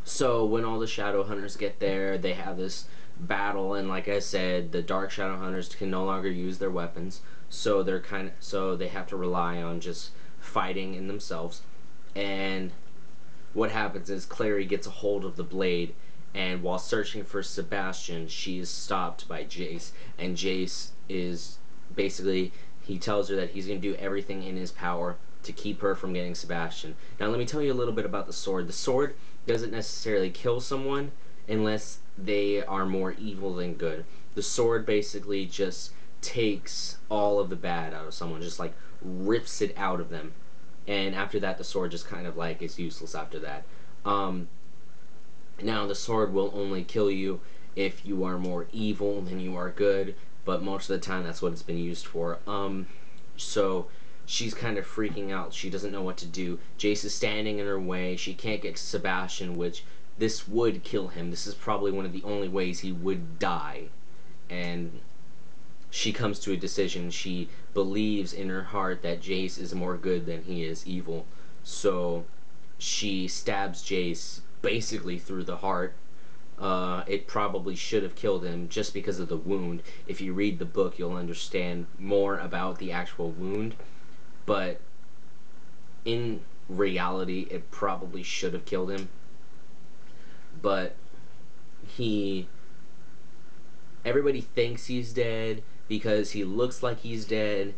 So when all the shadow hunters get there, they have this battle, and like I said, the dark shadow hunters can no longer use their weapons, so they have to rely on just fighting in themselves. And what happens is Clary gets a hold of the blade, and while searching for Sebastian, she is stopped by Jace, and Jace is basically, he tells her that he's going to do everything in his power to keep her from getting Sebastian. Now let me tell you a little bit about the sword. The sword doesn't necessarily kill someone unless they are more evil than good. The sword basically just takes all of the bad out of someone, just like rips it out of them. And after that, the sword just kind of like is useless after that. Um, Now, the sword will only kill you if you are more evil than you are good, but most of the time that's what it's been used for. So she's kind of freaking out. She doesn't know what to do. Jace is standing in her way. She can't get to Sebastian, which this would kill him. This is probably one of the only ways he would die. And she comes to a decision. She believes in her heart that Jace is more good than he is evil. So she stabs Jace basically through the heart. It probably should have killed him just because of the wound. If you read the book, you'll understand more about the actual wound. But in reality, it probably should have killed him. But he... everybody thinks he's dead because he looks like he's dead,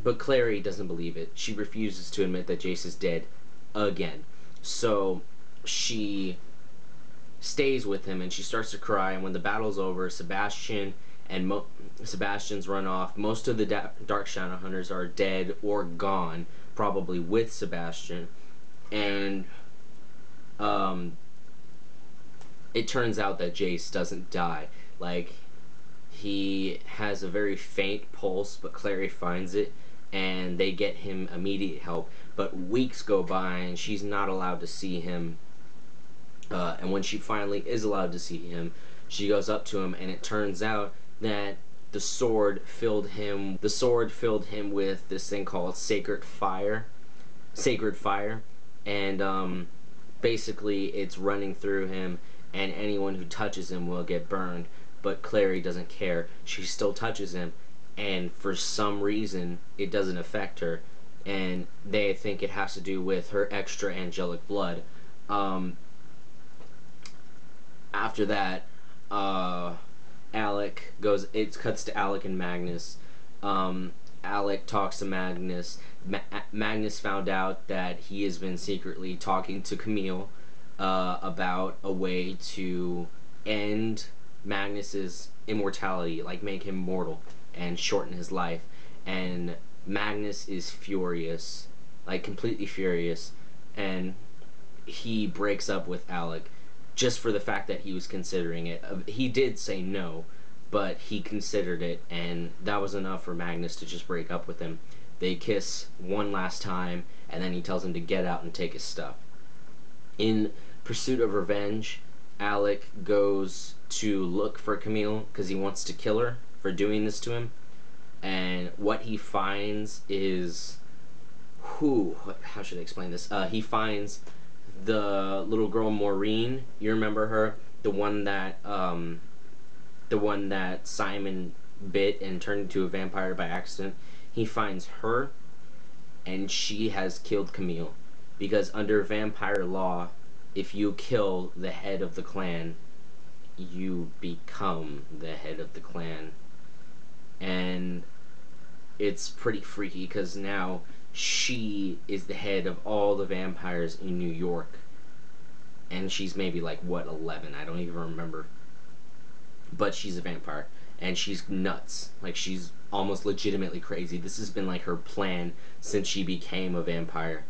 but Clary doesn't believe it. She refuses to admit that Jace is dead again. So she stays with him and she starts to cry, and when the battle's over, Sebastian's run off. Most of the Dark Shadow Hunters are dead or gone, probably with Sebastian. And it turns out that Jace doesn't die. Like, he has a very faint pulse, but Clary finds it, and they get him immediate help. But weeks go by, and she's not allowed to see him. And when she finally is allowed to see him, she goes up to him, and it turns out that the sword filled him with this thing called sacred fire, and basically it's running through him, and anyone who touches him will get burned. But Clary doesn't care. She still touches him, and for some reason it doesn't affect her, and they think it has to do with her extra angelic blood. After that, Alec goes. It cuts to Alec and Magnus. Alec talks to Magnus. Magnus found out that he has been secretly talking to Camille about a way to end Magnus's immortality, like make him mortal and shorten his life. And Magnus is furious, like completely furious, and he breaks up with Alec just for the fact that he was considering it. He did say no, but he considered it, and that was enough for Magnus to just break up with him. They kiss one last time, and then he tells him to get out and take his stuff. In pursuit of revenge, Alec goes to look for Camille because he wants to kill her for doing this to him. And what he finds is... how should I explain this? He finds the little girl Maureen. You remember her? The one that Simon bit and turned into a vampire by accident. He finds her, and she has killed Camille. Because under vampire law, if you kill the head of the clan, you become the head of the clan. And it's pretty freaky because now she is the head of all the vampires in New York. And she's maybe like, what, 11? I don't even remember. But she's a vampire. And she's nuts. Like, she's almost legitimately crazy. This has been like her plan since she became a vampire.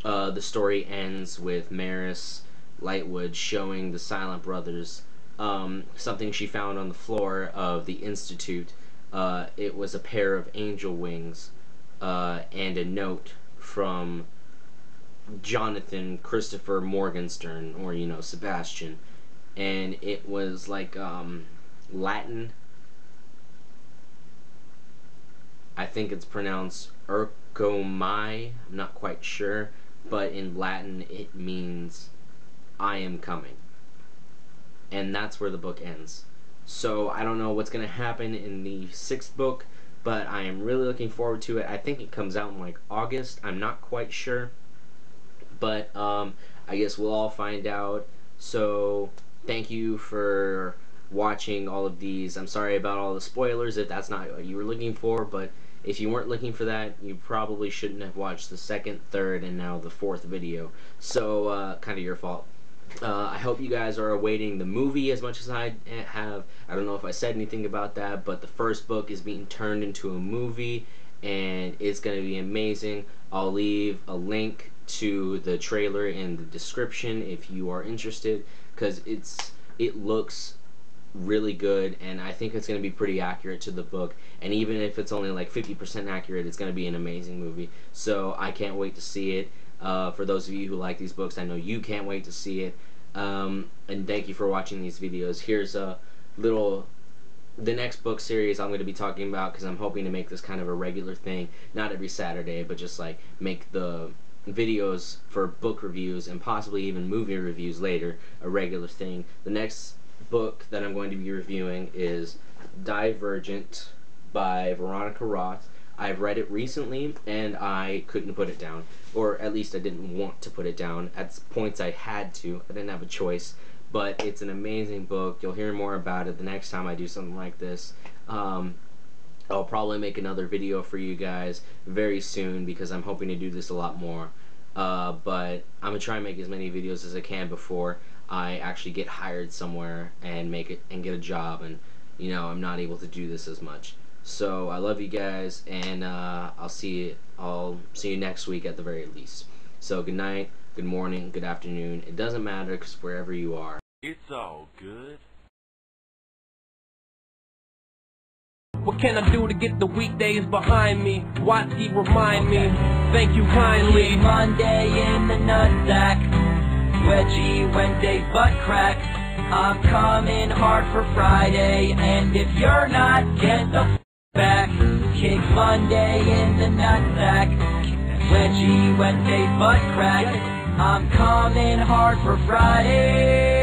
The story ends with Maris Lightwood showing the Silent Brothers something she found on the floor of the Institute. It was a pair of angel wings and a note from Jonathan Christopher Morgenstern, or, you know, Sebastian. And it was like Latin. I think it's pronounced Urkomai. I'm not quite sure. but in Latin it means I am coming. And that's where the book ends. So I don't know what's going to happen in the 6th book, but I am really looking forward to it. I think it comes out in like August. I'm not quite sure. But I guess we'll all find out. So thank you for watching all of these. I'm sorry about all the spoilers if that's not what you were looking for, but if you weren't looking for that, you probably shouldn't have watched the 2nd, 3rd, and now the 4th video. So kind of your fault. I hope you guys are awaiting the movie as much as I have. I don't know if I said anything about that, but the 1st book is being turned into a movie, and it's going to be amazing. I'll leave a link to the trailer in the description if you are interested, because it looks really good, and I think it's going to be pretty accurate to the book, and even if it's only like 50% accurate, it's going to be an amazing movie. So I can't wait to see it. For those of you who like these books, I know you can't wait to see it. And thank you for watching these videos. Here's a little, the next book series I'm going to be talking about, because I'm hoping to make this kind of a regular thing, not every Saturday, but just like make the videos for book reviews and possibly even movie reviews later a regular thing. The next book that I'm going to be reviewing is Divergent by Veronica Roth. I've read it recently and I couldn't put it down, or at least I didn't want to put it down. At points I had to. I didn't have a choice, but it's an amazing book. You'll hear more about it the next time I do something like this. I'll probably make another video for you guys very soon, because I'm hoping to do this a lot more. But I'm gonna try and make as many videos as I can before I actually get hired somewhere and make it and get a job, and you know, I'm not able to do this as much. So I love you guys, and I'll see you next week at the very least. So good night, good morning, good afternoon. It doesn't matter, because wherever you are, it's all good. What can I do to get the weekdays behind me? Watsky, remind me. Thank you kindly. Monday in the nutsack, wedgie Wednesday butt crack. I'm coming hard for Friday, and if you're not, get the f back. Kick Monday in the nutsack, wedgie Wednesday butt crack. I'm coming hard for Friday.